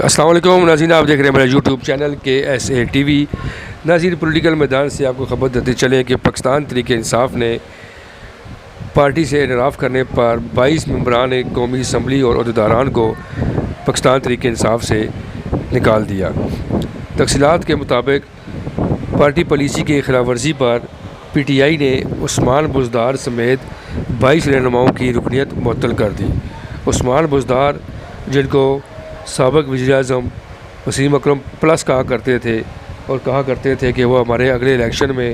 السلام علیکم ناظرین، آپ دیکھ رہے ہیں میرا یوٹیوب چینل KSA TV۔ ناظرین، پولیٹیکل میدان سے آپ کو خبر دیتے چلیں کہ پاکستان تحریک انصاف نے پارٹی سے انحراف کرنے پر 22 ممبران قومی اسمبلی اور عہدیداران کو پاکستان تحریک انصاف سے نکال دیا۔ تفصیلات کے مطابق پارٹی پالیسی کی خلاف ورزی پر PTI نے عثمان بزدار سمیت 22 رہنماؤں کی رکنیت معطل کر دی۔ عثمان بزدار، جن کو سابق وزیر اعظم وسیم اکرم پلس کہا کرتے تھے اور کہا کرتے تھے کہ وہ ہمارے اگلے الیکشن میں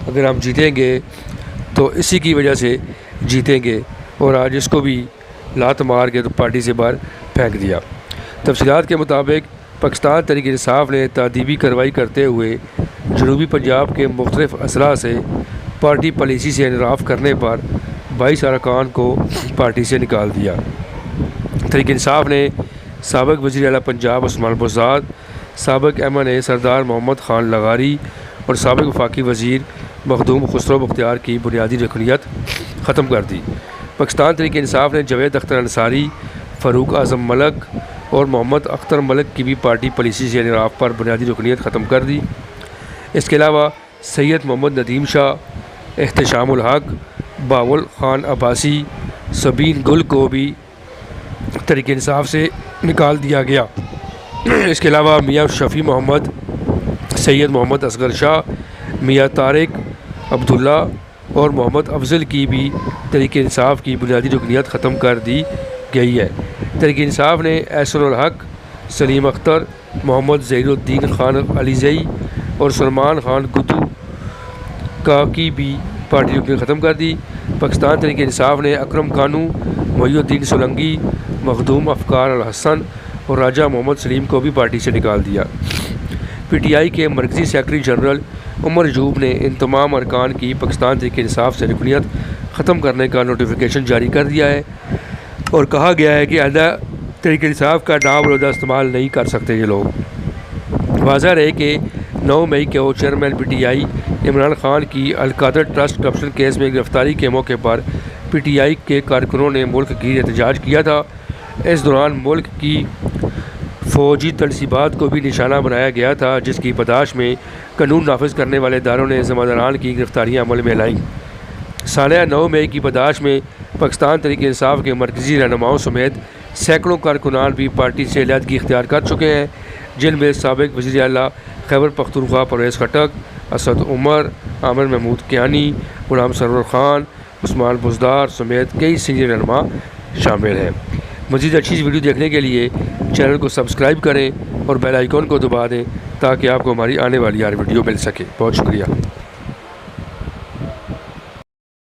اگر ہم جیتیں گے تو اسی کی وجہ سے جیتیں گے، اور آج اس کو بھی لات مار کے تو پارٹی سے باہر پھینک دیا۔ تفصیلات کے مطابق پاکستان تحریک انصاف نے تادیبی کارروائی کرتے ہوئے جنوبی پنجاب کے مختلف اضلاع سے پارٹی پالیسی سے انحراف کرنے پر 22 ارکان کو پارٹی سے نکال دیا۔ تحریک انصاف نے سابق وزیر اعلیٰ پنجاب عثمان بزدار، سابق MNA سردار محمد خان لغاری اور سابق وفاقی وزیر مخدوم خسرو بختیار کی بنیادی رکنیت ختم کر دی۔ پاکستان تحریک انصاف نے جاوید اختر انصاری، فاروق اعظم ملک اور محمد اختر ملک کی بھی پارٹی پالیسی سے انحراف پر بنیادی رکنیت ختم کر دی۔ اس کے علاوہ سید محمد ندیم شاہ، احتشام الحق، باول خان عباسی، سبین گل کو بھی تحریک انصاف سے نکال دیا گیا۔ اس کے علاوہ میاں شفیع محمد، سید محمد اصغر شاہ، میاں طارق عبداللہ اور محمد افضل کی بھی تحریک انصاف کی بنیادی رکنیت ختم کر دی گئی ہے۔ تحریک انصاف نے احسن الحق، سلیم اختر، محمد ظہیر الدین خان علیزئی اور سلمان خان گدو کی بھی پارٹی رکنیت ختم کر دی۔ پاکستان تحریک انصاف نے اکرم کانو، محی الدین سولنگی، مخدوم افکار الحسن اور راجہ محمد سلیم کو بھی پارٹی سے نکال دیا۔ PTI کے مرکزی سیکرٹری جنرل عمر ایوب نے ان تمام ارکان کی پاکستان تحریک انصاف سے رکنیت ختم کرنے کا نوٹیفیکیشن جاری کر دیا ہے اور کہا گیا ہے کہ آئندہ تحریک انصاف کا نام اور عہدہ استعمال نہیں کر سکتے یہ لوگ۔ واضح رہے کہ 9 مئی کو چیئرمین PTI عمران خان کی القادر ٹرسٹ کرپشن کیس میں گرفتاری کے موقع پر PTI کے کارکنوں نے ملک گیر احتجاج کیا تھا۔ اس دوران ملک کی فوجی تنصیبات کو بھی نشانہ بنایا گیا تھا، جس کی پاداش میں قانون نافذ کرنے والے اداروں نے ذمہ داران کی گرفتاریاں عمل میں لائیں۔ سالانہ 9 مئی کی پاداش میں پاکستان تحریک انصاف کے مرکزی رہنماؤں سمیت سینکڑوں کارکنان بھی پارٹی سے علیحدگی اختیار کر چکے ہیں، جن میں سابق وزیر اعلیٰ خیبر پختونخوا پرویز خٹک، اسد عمر، عامر محمود کیانی، غلام سرور خان، عثمان بزدار سمیت کئی سینئر رہنما شامل ہیں۔ مزید اچھی ویڈیو دیکھنے کے لیے چینل کو سبسکرائب کریں اور بیل آئیکن کو دبا دیں تاکہ آپ کو ہماری آنے والی ہر ویڈیو مل سکے۔ بہت شکریہ۔